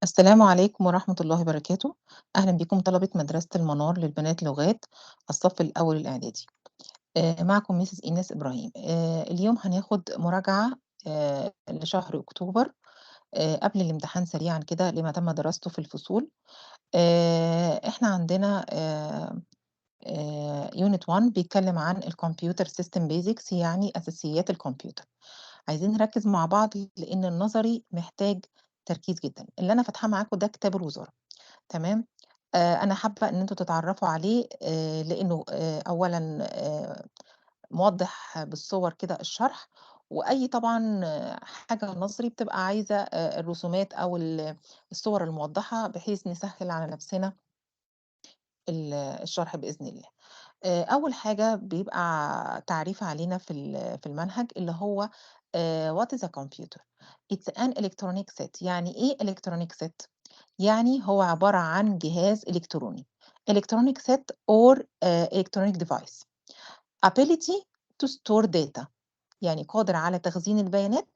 السلام عليكم ورحمة الله وبركاته. أهلًا بكم طلبة مدرسة المنار للبنات لغات الصف الأول الإعدادي. معكم Mrs إيناس إبراهيم. اليوم هناخد مراجعة لشهر أكتوبر قبل الامتحان سريعًا كده لما تم دراسته في الفصول. إحنا عندنا unit 1 بيتكلم عن الcomputer system basics يعني أساسيات الكمبيوتر. عايزين نركّز مع بعض لإن النظري محتاج تركيز جدًا. اللي أنا فاتحاه معاكم ده كتاب الوزارة. تمام. أنا حابة إن أنتم تتعرّفوا عليه لإنه أولًا موضّح بالصور كده الشرح، وأي طبعًا حاجة نظري بتبقى عايزة الرسومات أو الصور الموضّحة بحيث نسهّل على نَفْسنا الشرح بإذن الله. أول حاجة بيبقى تعريف علينا في المنهج اللي هو what is a computer؟ It's an electronic set. يعني إيه electronic set؟ يعني هو عبارة عن جهاز إلكتروني. electronic set or electronic device. ability to store data. يعني قادر على تخزين البيانات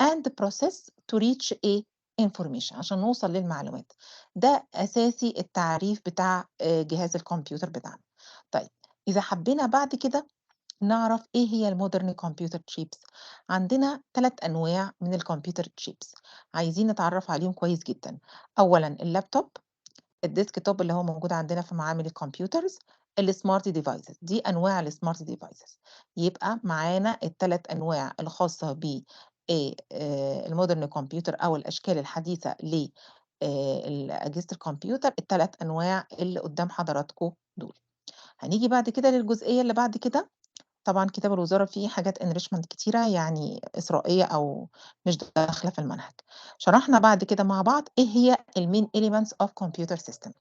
and process to reach a information عشان نوصل للمعلومات. ده أساسي التعريف بتاع جهاز الكمبيوتر بتاعنا. طيب، إذا حبينا بعد كده نعرف إيه هي الmodern computer chips. عندنا 3 أنواع من الكمبيوتر chips عايزين نتعرف عليهم كويس جدًا. أولًا اللابتوب، الديسكتوب اللي هو موجود عندنا في معامل الكمبيوترز، الsmart devices. دي أنواع الsmart devices. يبقى معانا ال3 أنواع الخاصة ب الmodern computer أو الأشكال الحديثة أجهزة الكمبيوتر، ال3 أنواع اللي قدّام حضراتكم دول. هنيجي بعد كده للجزئية اللي بعد كده. طبعًا كتاب الوزارة فيه حاجات enrichment كتيرة، يعني إثرائية أو مش داخلة في المنهج. شرحنا بعد كده مع بعض إيه هي الmain elements of computer system.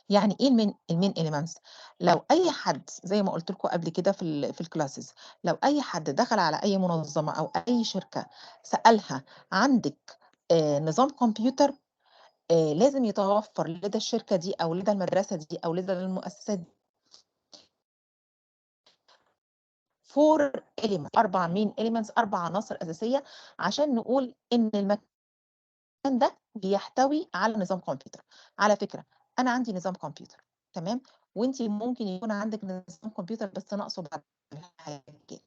يعني إيه الmain elements؟ لو أي حد زي ما قُلت لكم قبل كده في الclasses، لو أي حد دخل على أي منظمة أو أي شركة سألها عندِك نظام كمبيوتر، لازم يتوفر لدى الشركة دي أو لدى المدرسة دي أو لدى المؤسسة دي 4 elements 4 main elements 4 عناصر أساسية عشان نقول إن المكان ده بيحتوي على نظام كمبيوتر. على فكرة أنا عندي نظام كمبيوتر، تمام، وأنتِ ممكن يكون عندِك نظام كمبيوتر بس ناقصه بعض الحاجات.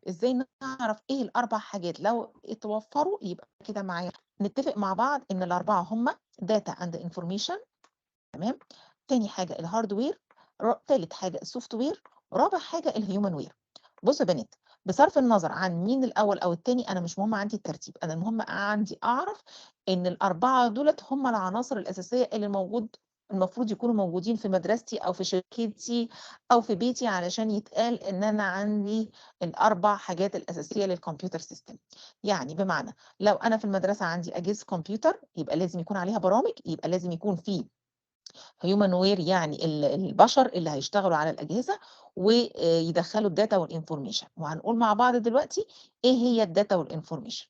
إزاي نعرف إيه ال4 حاجات لو اتوفروا يبقى كده معايا. نتفق مع بعض إن ال4 هم data and information. تمام. تاني حاجة الhardware. تالت حاجة الsoftware. رابع حاجة الhuman ware. بُصّوا يا بنات، بصرف النظر عن مين الأول أو التاني، أنا مش مهم عندي الترتيب، أنا المهم عندي أعرف إن ال4 دُولة هم العناصر الأساسية اللي المفروض يكونوا موجودين في مدرستي أو في شركتي أو في بيتي علشان يتقال إن أنا عندي ال4 حاجات الأساسية للكمبيوتر system. يعني بمعنى لو أنا في المدرسة عندي أجهزة كمبيوتر يبقى لازم يكون عليها برامج، يبقى لازم يكون في human ware يعني البشر اللي هيشتغلوا على الأجهزة ويدخّلوا الdata والinformation. وهنقول مع بعض دلوقتي إيه هي الdata والinformation.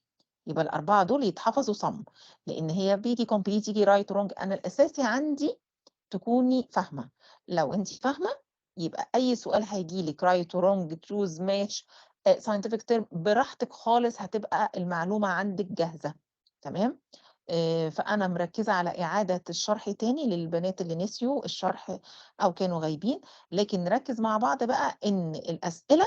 يبقى ال4 دول يتحفظوا صم، لإن هي بييجي complete ييجي right wrong. أنا الأساسي عندي تكوني فاهمة. لو أنتِ فاهمة يبقى أي سؤال هييجي لِك right wrong choose match scientific term براحتك خالص هتبقى المعلومة عندِك جاهزة. تمام؟ فأنا مركّزة على إعادة الشرح تاني للبنات اللي نسيوا الشرح أو كانوا غايبين. لكن نركّز مع بعض بقى إن الأسئلة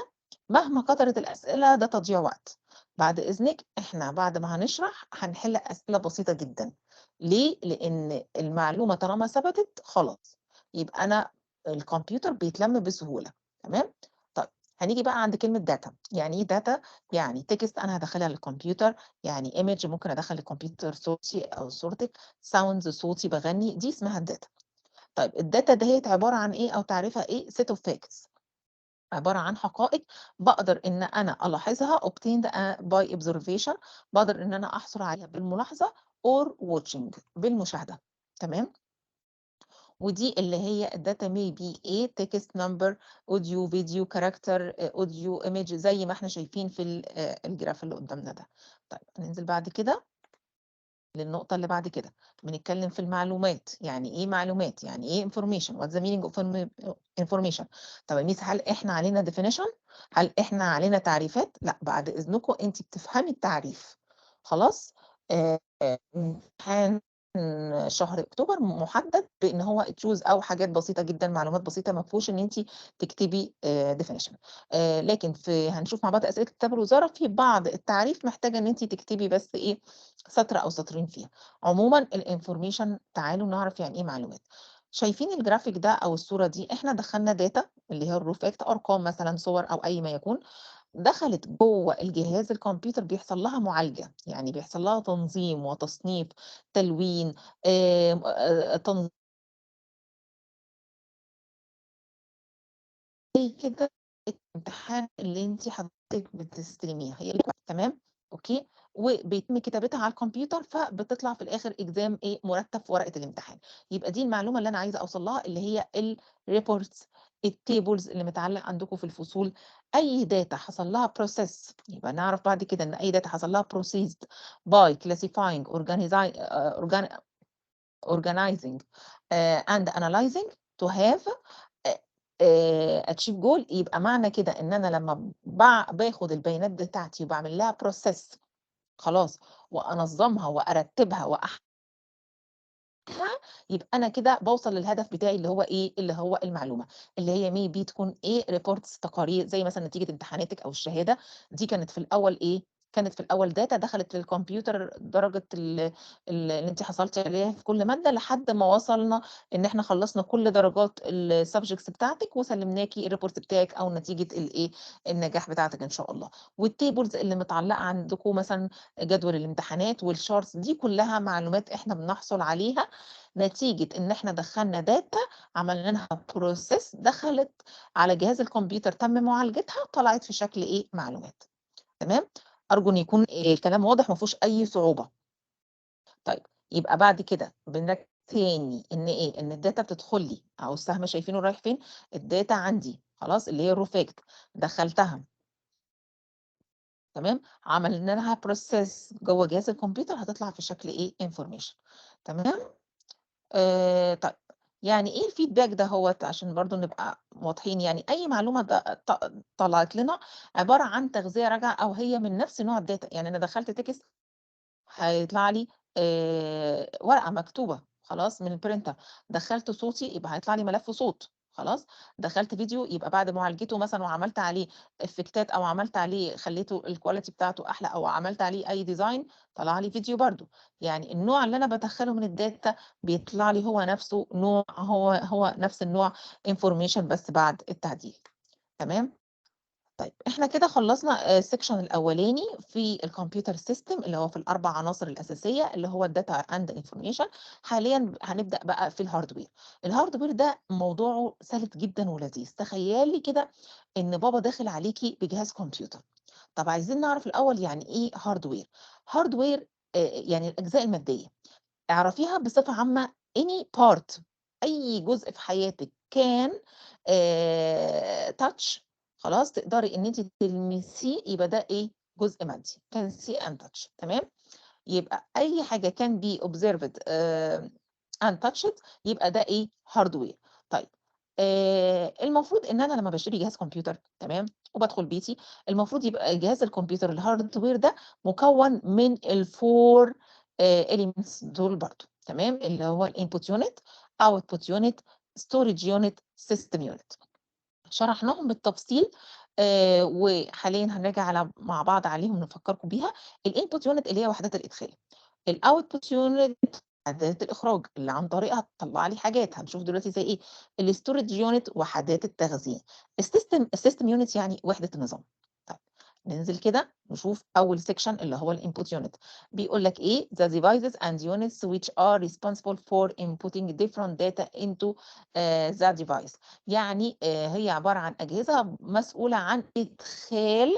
مهما كترت الأسئلة ده تضييع وقت. بعد إذنِك إحنا بعد ما هنشرح هنحل أسئلة بسيطة جدًا. ليه؟ لإن المعلومة طالما ثبتت خلاص، يبقى أنا الكمبيوتر بيتلَم بسهولة. تمام؟ طيب، هنيجي بقى عند كلمة data. يعني إيه data؟ يعني text أنا هادخّلها للكمبيوتر، يعني image ممكن أدخّل الكمبيوتر صوتي أو صورتِك، sounds صوتي باغني، دي اسمها الdata. طيب الdata دهيّة عبارة عن إيه أو تعريفها إيه؟ set of facts. عبارة عن حقائق باقدر إن أنا ألاحظها obtained by observation. باقدر إن أنا أحصل عليها بالملاحظة or watching بالمشاهدة. تمام؟ ودي اللي هي الdata may be إيه text number audio video character audio image زي ما إحنا شايفين في الجراف اللي قدامنا ده. طيب هننزل بعد كده للنقطة اللي بعد كده. بنتكلم في المعلومات. يعني إيه معلومات؟ يعني إيه information؟ what's the meaning of information؟ طب يا ميس هل إحنا علينا definition؟ هل إحنا علينا تعريفات؟ لأ، بعد إذنكم أنتِ بتفهمي التعريف. خلاص؟ امتحان شهر أكتوبر محدد بإن هو choose أو حاجات بسيطة جدًا، معلومات بسيطة ما فيهوش إن أنتِ تكتبي definition. لكن هنشوف مع بعض أسئلة كتاب الوزارة، في بعض التعريف محتاجة إن أنتِ تكتبي بس إيه، سطر أو سطرين فيها. عمومًا الinformation تعالوا نعرف يعني إيه معلومات. شايفين الجرافيك ده أو الصورة دي، إحنا دخّلنا data اللي هي الraw fact، أرقام مثلًا، صور أو أي ما يكون، دخلت جوّه الجهاز الكمبيوتر بيحصل لها معالجة، يعني بيحصل لها تنظيم وتصنيف، تلوين، تنظيم زي كده الامتحان اللي أنتِ حضرتِك بتستلميها، هي تمام، أوكي، وبيتم كتابتها على الكمبيوتر، فبتطلع في الآخر exam إيه، مرتب في ورقة الامتحان. يبقى دي المعلومة اللي أنا عايزة أوصل لها، اللي هي الreports، الtables اللي متعلق عندكم في الفصول. أي data حصل لها process، يبقى نعرف بعد كده إن أي data حصل لها processed by classifying organizing and analyzing to have achieve goal. يبقى معنى كده إن أنا لمّا باخد البيانات بتاعتي وباعمل لها process خلاص، وأنظّمها وأرتّبها يبقى أنا كده باوصل للهدف بتاعي اللي هو إيه، اللي هو المعلومة، اللي هي maybe تكون إيه، reports، تقارير، زي مثلًا نتيجة امتحاناتِك أو الشهادة. دي كانت في الأول إيه، كانت في الأول data دخلت للكمبيوتر، درجة اللي أنتِ حصلتِ عليها في كل مادة، لحد ما وصلنا إن إحنا خلّصنا كل درجات الsubjects بتاعتِك وسلمناكِ الreport بتاعِك أو نتيجة الإيه، النجاح بتاعتِك إن شاء الله. والtables اللي متعلقة عندكم مثلًا جدول الامتحانات والcharts، دي كلها معلومات إحنا بنحصل عليها نتيجة إن إحنا دخّلنا data، عملنا لها process، دخلت على جهاز الكمبيوتر، تم معالجتها، طلعت في شكل إيه، معلومات. تمام؟ أرجو إن يكون الكلام واضح، ما فيهوش أي صعوبة. طيب، يبقى بعد كده بنركز تاني إن إيه، إن الdata بتدخل لي أهو، السهم شايفينه رايح فين؟ الdata عندي خلاص، اللي هي الraw fact، دخّلتها، تمام، عملنا لها process جوّه جهاز الكمبيوتر، هتطلع في شكل إيه، information. تمام؟ طيب، يعني إيه الfeedback دهوّة عشان برضه نبقى واضحين؟ يعني أي معلومة طلعت لنا عبارة عن تغذية راجعة، أو هي من نفس نوع الdata. يعني أنا دخّلت text، هيطلع لي ورقة مكتوبة خلاص من الprinter، دخّلت صوتي يبقى هيطلع لي ملف صوت خلاص، دخّلت فيديو يبقى بعد معالجته مثلًا وعملت عليه إفكتات، أو عملت عليه خلّيته الquality بتاعته أحلى، أو عملت عليه أي design، طلع لي فيديو برضه. يعني النوع اللي أنا بادخّله من الdata بيطلع لي هو نفسه نوع، هو نفس النوع information بس بعد التعديل. تمام؟ طيب، إحنا كده خلّصنا الsection الأولاني في الcomputer system، اللي هو في ال4 عناصر الأساسية، اللي هو الdata and information. حاليًا هنبدأ بقى في الhardware. الhardware ده موضوعه سلس جدًا ولذيذ. تخيّلي كده إن بابا داخل عليكِ بجهاز كمبيوتر. طب عايزين نعرف الأول يعني إيه hardware. hardware يعني الأجزاء المادية. اعرفيها بصفة عامة any part، أي جزء في حياتِك كان touch، خلاص، تقدري إن أنتِ تلمسيه، يبقى ده إيه، جزء مادي، can see and touch. تمام؟ يبقى أي حاجة can be observed and touched، يبقى ده إيه، hardware. طيب، المفروض إن أنا لمّا باشتري جهاز كمبيوتر، تمام، وبادخل بيتي، المفروض يبقى جهاز الكمبيوتر الhardware ده مكوّن من ال4 elements دول برضه، تمام، اللي هو الinput unit، output unit، storage unit، system unit. شرحناهم بالتفصيل، وحاليًا هنراجع مع بعض عليهم نفكّركم بيها. الinput unit اللي هي وحدات الإدخال، الoutput unit وحدات الإخراج، اللي عن طريقها تطلّع لي حاجات، هنشوف دلوقتي زي إيه. الstorage unit وحدات التخزين. الsystem unit يعني وحدة النظام. طيب، ننزل كده نشوف أول section اللي هو الinput unit. بيقول لك إيه the devices and units which are responsible for inputting different data into the device. يعني هي عبارة عن أجهزة مسؤولة عن إدخال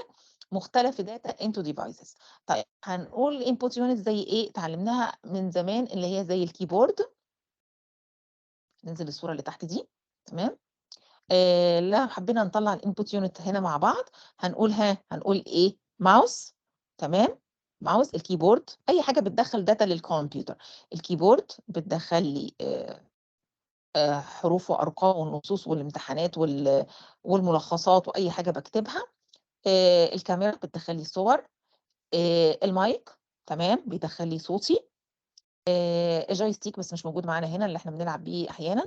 مختلف الdata into devices. طيب، هنقول input unit زي إيه، اتعلمناها من زمان، اللي هي زي الكيبورد. ننزل الصورة اللي تحت دي، تمام. لو حبينا نطلّع الinput unit هنا مع بعض، هنقول إيه، mouse، تمام، mouse، الكيبورد، أي حاجة بتدخّل data للكمبيوتر. الكيبورد بتدخّل لي حروف وأرقام والنصوص والامتحانات والملخصات وأي حاجة باكتبها. الكاميرا بتدخّل لي صور. المايك تمام، بيدخل لي صوتي. جويستيك بس مش موجود معانا هنا اللي إحنا بنلعب بيه أحيانًا.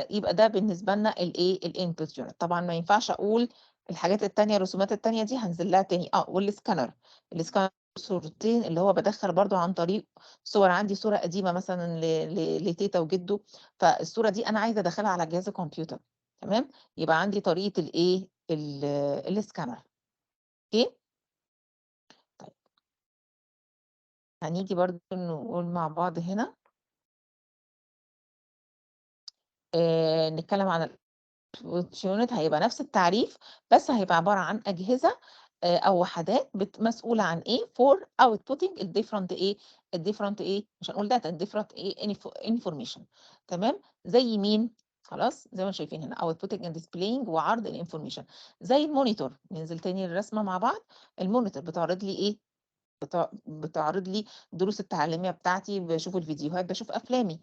يبقى ده بالنسبة لنا الإيه الinput unit. طبعًا ما ينفعش أقول الحاجات التانية الرسومات التانية دي هانزل لها تاني. والscanner. الscanner صورتين اللي هو بادخّل برضه عن طريق صور. عندي صورة قديمة مثلًا لتيتة وجدو، فالصورة دي أنا عايزة أدخّلها على جهاز الكمبيوتر. تمام، يبقى عندي طريقة الإيه الscanner. أوكي. طيب هنيجي برضه نقول مع بعض هنا. نتكلم عن الinput unit. هيبقى نفس التعريف، بس هيبقى عبارة عن أجهزة أو وحدات مسؤولة عن إيه for outputting الdifferent إيه الdifferent إيه مش هنقول data الdifferent إيه information. تمام، زي مين؟ خلاص زي ما شايفين هنا outputting and displaying وعرض الinformation. زي المونيتور. ننزل تاني الرسمة مع بعض. المونيتور بتعرض لي إيه؟ بتعرض لي الدروس التعليمية بتاعتي، باشوف الفيديوهات، باشوف أفلامي.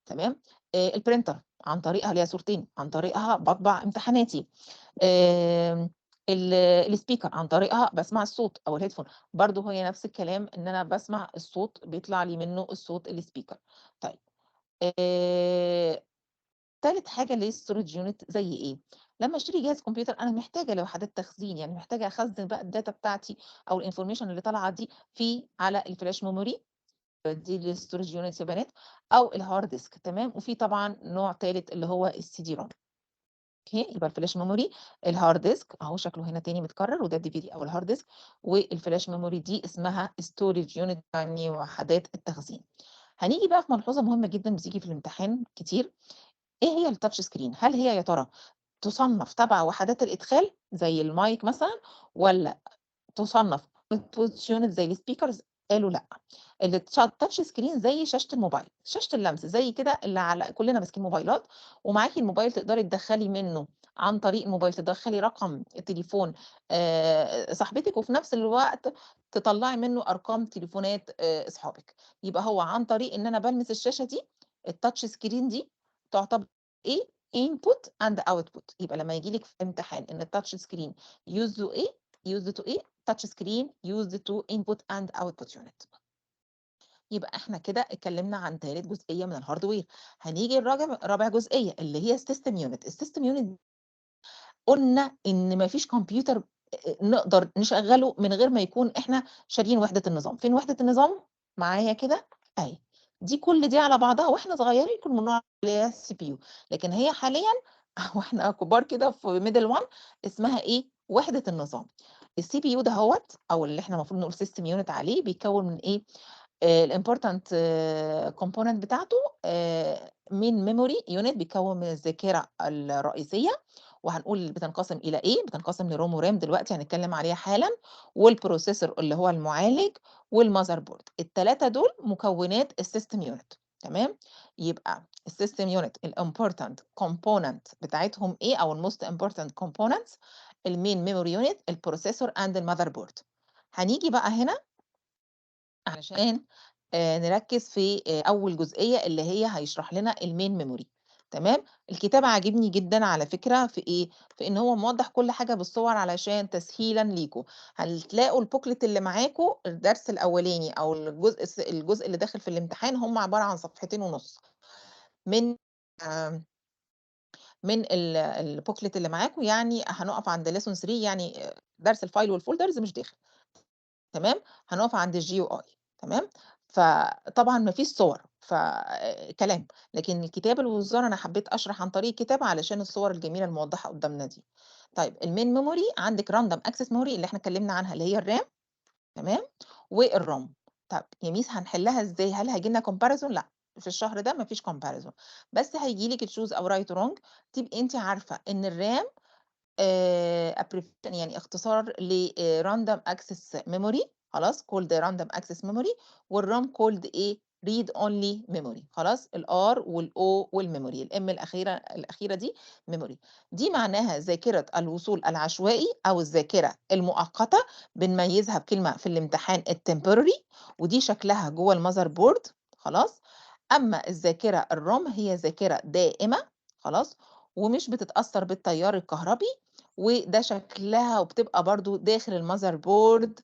تمام. الprinter عن طريقها ليها صورتين، عن طريقها باطبع امتحاناتي. آمم الspeaker عن طريقها باسمع الصوت أو الheadphone. برضه هي نفس الكلام إن أنا باسمع الصوت بيطلع لي منه الصوت الspeaker. طيب تالت حاجة اللي هي الstorage unit زي إيه؟ لمّا أشتري جهاز كمبيوتر أنا محتاجة لوحدات تخزين، يعني محتاجة أخزّن بقى الdata بتاعتي أو الinformation اللي طالعة دي على الflash memory. دي الstorage unit يا بنات، أو الhard disk. تمام، وفي طبعًا نوع تالت اللي هو الCD-ROM. أوكي، يبقى الflash memory، الhard disk أهو شكله هنا تاني متكرر، وده الDVD أو الhard disk، والflash memory دي اسمها storage unit يعني وحدات التخزين. هنيجي بقى في ملحوظة مهمة جدًا بتيجي في الامتحان كتير. إيه هي الtouch screen؟ هل هي يا ترى تصنَّف تبع وحدات الإدخال زي المايك مثلًا، والّا تصنَّف input unit زي الspeakers؟ قالوا لأ. الtouch screen زي شاشة الموبايل، شاشة اللمس زي كده اللي على كلنا ماسكين موبايلات، ومعاكِ الموبايل تقدري تدخّلي منه عن طريق الموبايل تدخّلي رقم تليفون صاحبتِك، وفي نفس الوقت تطلّعي منه أرقام تليفونات أصحابِك. يبقى هو عن طريق إن أنا بالمس الشاشة دي، الtouch screen دي تعتبر إيه input and output. يبقى لمّا ييجي لِك في امتحان إن الtouch screen used to إيه used to إيه touch screen used to input and output unit. يبقى إحنا كده اتكلمنا عن تالت جزئية من الhardware. هنيجي رابع جزئية اللي هي الsystem unit. الsystem unit قُلنا إن ما فيش كمبيوتر نقدر نشغّله من غير ما يكون إحنا شاريين وحدة النظام. فين وحدة النظام؟ معايا كده أهي. كل دي على بعضها وإحنا صغيرين كنا بنقول عليها الCPU، لكن هي حاليًا وإحنا كبار كده في middle one اسمها إيه؟ وحدة النظام. الCPU دهوّة أو اللي إحنا المفروض نقول system unit عليه بيتكوّن من إيه؟ الimportant component بتاعته main memory unit بيتكوّن من الذاكرة الرئيسية، وهنقول بتنقسم إلى إيه، بتنقسم لROM وRAM دلوقتي هنتكلم عليها حالًا، والprocessor اللي هو المعالج، والmother board. ال3 دول مكونات الsystem unit. تمام، يبقى الsystem unit الimportant component بتاعتهم إيه أو الmost important components الmain memory unit الprocessor and الmother board. هنيجي بقى هنا علشان نركّز في أول جزئية اللي هي هيشرح لنا الmain memory. تمام، الكتاب عاجبني جدًا على فكرة في إيه، في إن هو موضّح كل حاجة بالصور علشان تسهيلًا ليكم. هتلاقوا الbooklet اللي معاكم الدرس الأولاني أو الجزء اللي داخل في الامتحان هم عبارة عن صفحتين ونُص من آمم من الbooklet اللي معاكم. يعني هنقف عند lesson 3 يعني درس الfile والfolders مش داخل. تمام، هنقف عند الGUI. تمام، فطبعًا ما فيش صور، كلام، لكن الكتاب الوزارة أنا حبيت أشرح عن طريق الكتاب علشان الصور الجميلة الموضحة قدامنا دي. طيب الmain memory عندِك random access memory اللي إحنا اتكلمنا عنها اللي هي الRAM. تمام، والROM. طب يا ميس هنحلها إزاي؟ هل هييجي لنا comparison؟ لأ، في الشهر ده ما فيش comparison، بس هييجي لِك choose أو right wrong. تبقي أنتِ عارفة إن الRAM abbreviation يعني اختصار random access memory خلاص called random access memory. والROM called إيه read only memory. خلاص الR والO والmemory الM الأخيرة دي memory. دي معناها ذاكرة الوصول العشوائي أو الذاكرة المؤقتة. بنميزها بكلمة في الامتحان الtemporary، ودي شكلها جوه المذر بورد. خلاص، أما الذاكرة الROM هي ذاكرة دائمة. خلاص، ومش بتتأثر بالتيار الكهربي، وده شكلها وبتبقى برضه داخل المذر بورد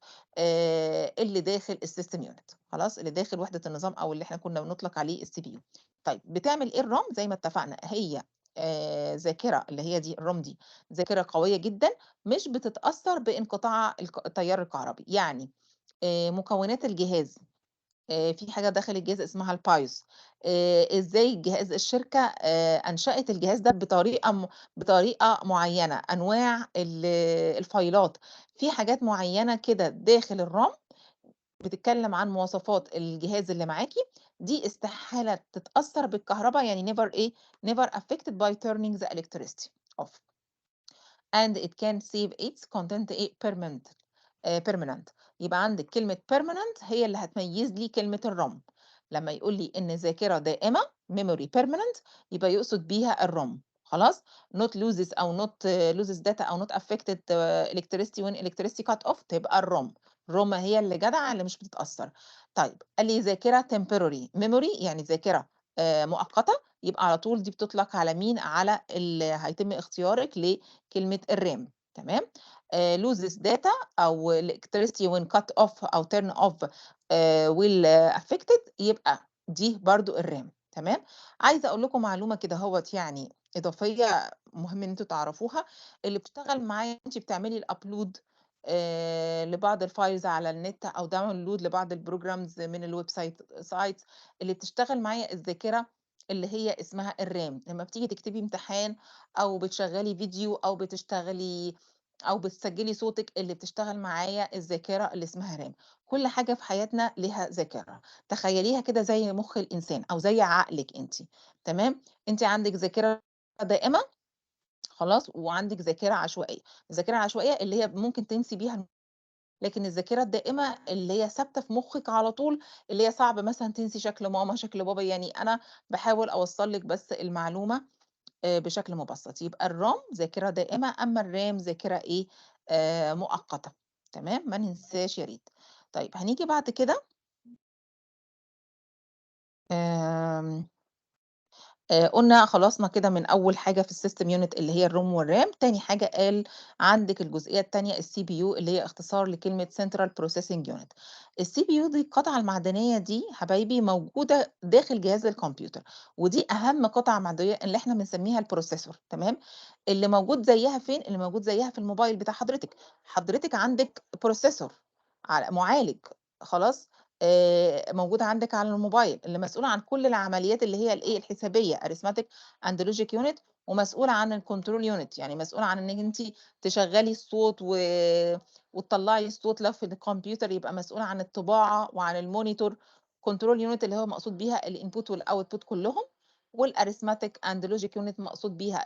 اللي داخل السيستم يونت، خلاص، اللي داخل وحدة النظام أو اللي إحنا كنا بنطلق عليه الCPU. طيب بتعمل إيه الROM؟ زي ما اتفقنا هي ذاكرة اللي هي دي الROM دي ذاكرة قوية جدًا مش بتتأثّر بانقطاع التيار الكهربي، يعني مكونات الجهاز في حاجة داخل الجهاز اسمها الBIOS. إزاي الشركة أنشأت الجهاز ده بطريقة معيّنة، أنواع الفايلات، في حاجات معيّنة كده داخل الROM بتتكلم عن مواصفات الجهاز اللي معاكِ، دي استحالة تتأثّر بالكهربا، يعني never affected by turning the electricity off. and it can save its content permanent. يبقى عندِك كلمة permanent هي اللي هتميّز لي كلمة الROM. لمّا يقول لي إن ذاكرة دائمة memory permanent يبقى يقصد بيها الROM، خلاص. not loses أو not loses data أو not affected electricity when electricity cut off تبقى الROM. الROM هي اللي جدعة اللي مش بتتأثّر. طيب قال لي ذاكرة temporary memory يعني ذاكرة مؤقتة، يبقى على طول دي بتطلق على مين؟ على هيتم اختيارِك كلمة الRAM، تمام. loses data أو electricity when cut off أو turn off will affected يبقى دي برضه الRAM، تمام. عايزة أقول لكم معلومة كده أهوّة يعني إضافية مهم إن أنتم تعرفوها، اللي بتشتغل معايا أنتِ بتعملي الupload لبعض الfiles على النت أو download لبعض الprograms من sites اللي بتشتغل معايا الذاكرة اللي هي اسمها الRAM. لمّا بتيجي تكتبي امتحان أو بتشغّلي فيديو أو بتسجّلي صوتِك، اللي بتشتغل معايا الذاكرة اللي اسمها RAM. كل حاجة في حياتنا ليها ذاكرة، تخيّليها كده زي مُخ الإنسان أو زي عقلِك أنتِ، تمام. أنتِ عندِك ذاكرة دائمة، خلاص، وعندِك ذاكرة عشوائية. الذاكرة العشوائية اللي هي ممكن تنسي بيها، لكن الذاكرة الدائمة اللي هي ثابتة في مُخِّك على طول، اللي هي صعب مثلًا تنسي شكل ماما، شكل بابا، يعني أنا باحاول أوصّل لِك بس المعلومة بشكل مبسّط. يبقى الROM ذاكرة دائمة، أمّا الRAM ذاكرة إيه، مؤقتة، تمام، ما ننساش يا ريت. طيب هنيجي بعد كده آمم قُلنا خلصنا كده من أول حاجة في الsystem unit اللي هي الROM والRAM. تاني حاجة قال عندِك الجزئية التانية الCPU اللي هي اختصار لكلمة Central Processing Unit. الCPU دي القطعة المعدنية دي حبايبي موجودة داخل جهاز الكمبيوتر، ودي أهم قطعة معدنية اللي إحنا بنسميها الprocessor، تمام. اللي موجود زيّها فين؟ اللي موجود زيّها في الموبايل بتاع حضرتك. حضرتك عندِك processor معالج، خلاص. موجودة عندِك على الموبايل، اللي مسؤولة عن كل العمليات اللي هي الإيه، الحسابية arithmetic and logic unit، ومسؤولة عن الcontrol unit، يعني مسؤولة عن إنِّك أنتِ تشغّلي الصوت وتطلّعي الصوت. لو في الكمبيوتر يبقى مسؤولة عن الطباعة وعن الmonitor. control unit اللي هو مقصود بيها الinput والoutput كلّهم، والarithmetic and logic unit مقصود بيها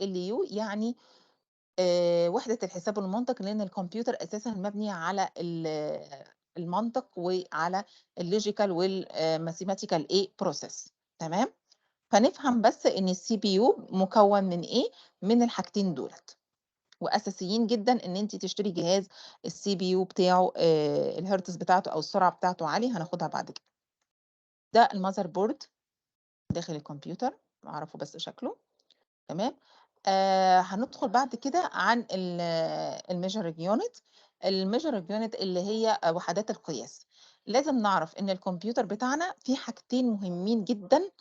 LU يعني وحدة الحساب والمنطق، لأن الكمبيوتر أساسًا مبني على المنطق وعلى الlogical mathematical إيه process، تمام. فنفهم بس إن الCPU مكوّن من إيه، من الحاجتين دُولة، وأساسيين جدًا إن أنتِ تشتري جهاز الCPU بتاعه الhertz بتاعته أو السرعة بتاعته عالية، هناخدها بعد كده. ده الmother board داخل الكمبيوتر، أعرفه بس شكله، تمام. هندخل بعد كده عن الmeasuring unit. الmeasuring unit اللي هي وحدات القياس. لازم نعرف إن الكمبيوتر بتاعنا فيه حاجتين مهمين جدًا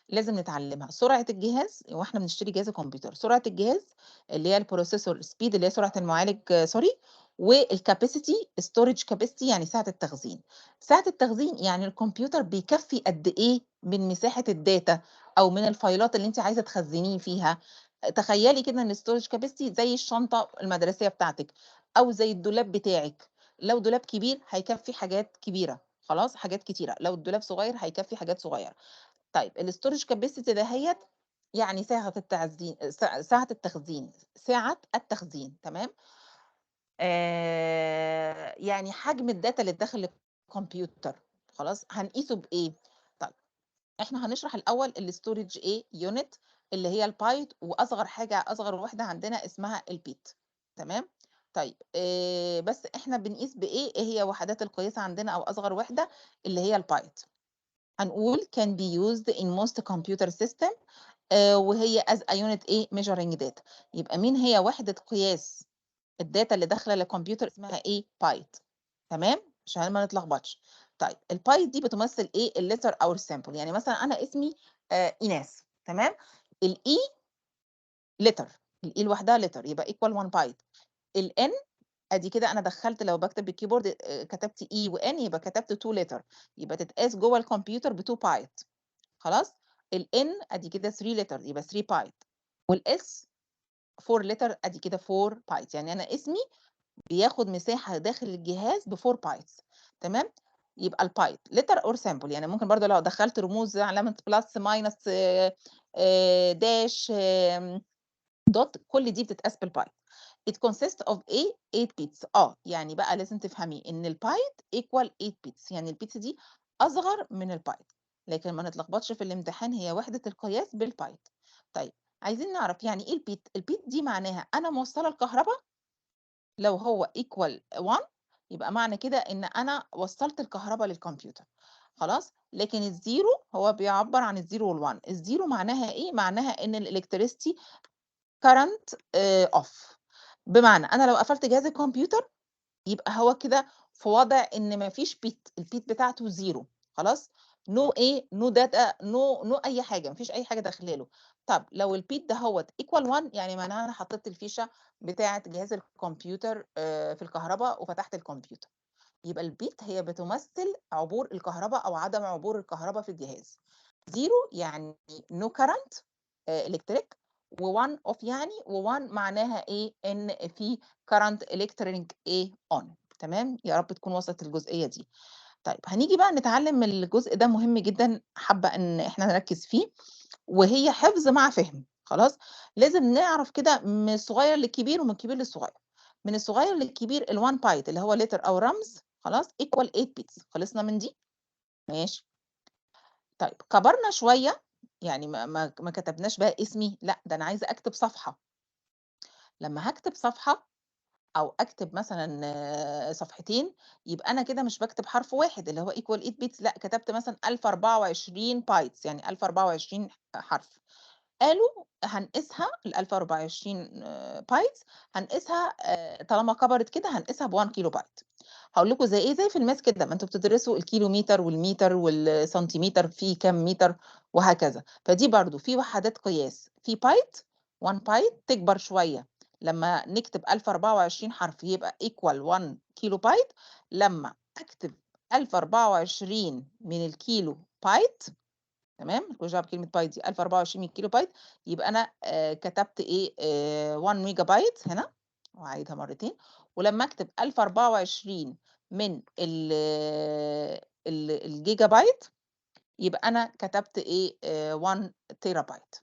لازم نتعلمها. سرعة الجهاز وإحنا بنشتري جهاز الكمبيوتر، سرعة الجهاز اللي هي الprocessor speed اللي هي سرعة المعالج سوري، والcapacity storage capacity يعني سعة التخزين. سعة التخزين يعني الكمبيوتر بيكفّي قد إيه من مساحة الdata أو من الفايلات اللي أنتِ عايزة تخزّنيه فيها. تخيّلي كده إن الstorage capacity زي الشنطة المدرسية بتاعتِك أو زي الدولاب بتاعِك. لو دولاب كبير هيكفّي حاجات كبيرة، خلاص، حاجات كتيرة. لو الدولاب صغير هيكفّي حاجات صغيرة. طيب الstorage capacity دهيّة يعني سعة التخزين، تمام. يعني حجم الdata اللي داخل الكمبيوتر، خلاص، هنقيسه بإيه؟ طيب إحنا هنشرح الأول الstorage إيه unit اللي هي الbyte، وأصغر حاجة أصغر وحدة عندنا اسمها الbit، تمام. طيب بس إحنا بنقيس بإيه، إيه هي وحدات القياس عندنا أو أصغر وحدة اللي هي الbyte. هنقول can be used in most computer system وهي as a unit إيه measuring data. يبقى مين هي وحدة قياس الداتا اللي داخلة للكمبيوتر؟ اسمها إيه؟ بايت. تمام؟ عشان ما نتلخبطش. طيب البايت دي بتمثل إيه؟ الletter أو الsample. يعني مثلًا أنا اسمي إيناس، تمام؟ الE letter، الE لوحدها letter يبقى equal 1 بايت. الN أدي كده أنا دخّلت لو باكتب بالكيبورد كتبت E وN يبقى كتبت 2 letter، يبقى تتقاس جوّه الكمبيوتر ب2 بايت. خلاص؟ الN أدي كده 3 letter يبقى 3 بايت، والS 4 letter أدي كده 4 بايت. يعني أنا اسمي بياخد مساحة داخل الجهاز ب4 بايتس. تمام؟ يبقى البايت letter or sample. يعني ممكن برضه لو دخّلت رموز علامة plus minus dash dot كل دي بتتقاس بالبايت. It consists of إيه؟ 8 bits. يعني بقى لازم تفهمي إن البايت equal 8 bits، يعني البيتس دي أصغر من البايت، لكن ما نتلخبطش في الامتحان، هي وحدة القياس بالبايت. طيب عايزين نعرف يعني إيه البيت؟ البيت دي معناها أنا موصّلة الكهربا لو هو equal 1 يبقى معنى كده إن أنا وصّلت الكهربا للكمبيوتر، خلاص؟ لكن الزيرو هو بيعبّر عن الزيرو والone. الزيرو معناها إيه؟ معناها إن الelectricity current off. بمعنى أنا لو قفلت جهاز الكمبيوتر يبقى هو كده في وضع إن ما فيش بيت، البيت بتاعته 0. خلاص؟ no إيه، no data no أي حاجة، ما فيش أي حاجة داخلة له. طب لو البيت دهوّة equal 1 يعني معناها أنا حطيت الفيشة بتاعة جهاز الكمبيوتر في الكهربا وفتحت الكمبيوتر. يبقى البيت هي بتمثل عبور الكهربا أو عدم عبور الكهربا في الجهاز. 0 يعني no current electric، و1 off يعني و1 معناها إيه، إن في current electric إيه on. تمام؟ يا رب تكون وصلت الجزئية دي. طيب هنيجي بقى نتعلم الجزء ده مهم جدًا، حابة إن إحنا نركّز فيه، وهي حفظ مع فهم. خلاص؟ لازم نعرف كده من الصغير للكبير ومن الكبير للصغير. من الصغير للكبير ال1 بايت اللي هو letter أو رمز، خلاص equal 8 bits. خلصنا من دي؟ ماشي. طيب كبرنا شوية، يعني ما كتبناش بقى اسمي، لأ ده أنا عايزة أكتب صفحة. لمّا هاكتب صفحة أو أكتب مثلًا صفحتين، يبقى أنا كده مش باكتب حرف واحد اللي هو equal 8 bits، لأ كتبت مثلًا 1024 بايتس يعني 1024 حرف. قالوا هنقيسها ال1024 بايتس هنقيسها طالما كبرت كده هنقيسها ب1 كيلو بايت. هاقول لكم زي إيه، زي في الماس كده، ما أنتم بتدرسوا الكيلومتر والمتر والسنتيمتر في كام متر وهكذا. فدي برضه في وحدات قياس، في بايت، 1 بايت تكبر شوية لمّا نكتب 1024 حرف يبقى equal 1 كيلو بايت. لمّا أكتب 1024 من الكيلو بايت، تمام، ما لكوش دعوة بكلمة بايت دي، 1024 من الكيلو بايت يبقى أنا كتبت إيه، 1 ميجا بايت هنا، وهاعيدها مرتين. ولمّا أكتب 1024 من الجيجا بايت يبقى أنا كتبت إيه، 1 تيرا بايت.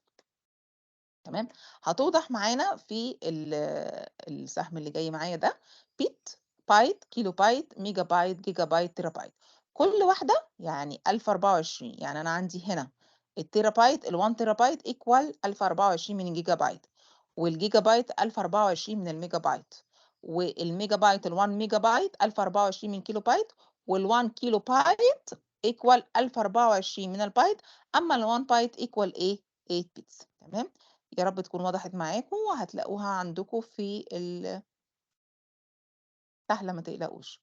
تمام؟ هتوضح معانا في السهم اللي جاي معايا ده، بت، بايت، كيلو بايت، ميجا بايت، جيجا بايت، تيرا بايت. كل واحدة يعني 1024. يعني أنا عندي هنا التيرا بايت ال1 تيرا بايت equal 1024 من الجيجا بايت، والجيجا بايت 1024 من الميجا بايت، والميجا بايت ال1 ميجا بايت 1024 من كيلو بايت، وال1 كيلو بايت equal 1024 من البايت. أما ال1 بايت equal إيه، 8 bits. تمام؟ يا رب تكون وضحت معاكم وهتلاقوها عندكم في سهلة ما تقلقوش.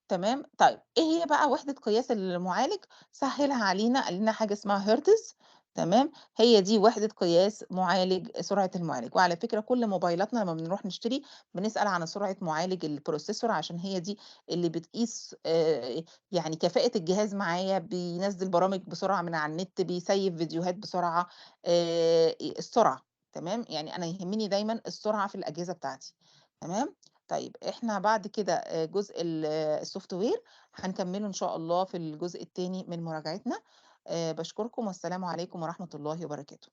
تمام؟ طيب إيه هي بقى وحدة قياس المعالج؟ سهّلها علينا، قال لنا حاجة اسمها هرتز. تمام؟ هي دي وحدة قياس معالج سرعة المعالج. وعلى فكرة كل موبايلاتنا لمّا بنروح نشتري بنسأل عن سرعة معالج البروسيسور عشان هي دي اللي بتقيس يعني كفاءة الجهاز معايا، بينزّل برامج بسرعة من على النت، بيسيّف فيديوهات بسرعة، السرعة. تمام؟ يعني أنا يهمني دايمًا السرعة في الأجهزة بتاعتي. تمام؟ طيب إحنا بعد كده جزء الsoftware هنكمّله إن شاء الله في الجزء التاني من مراجعتنا. باشكركم والسلام عليكم ورحمة الله وبركاته.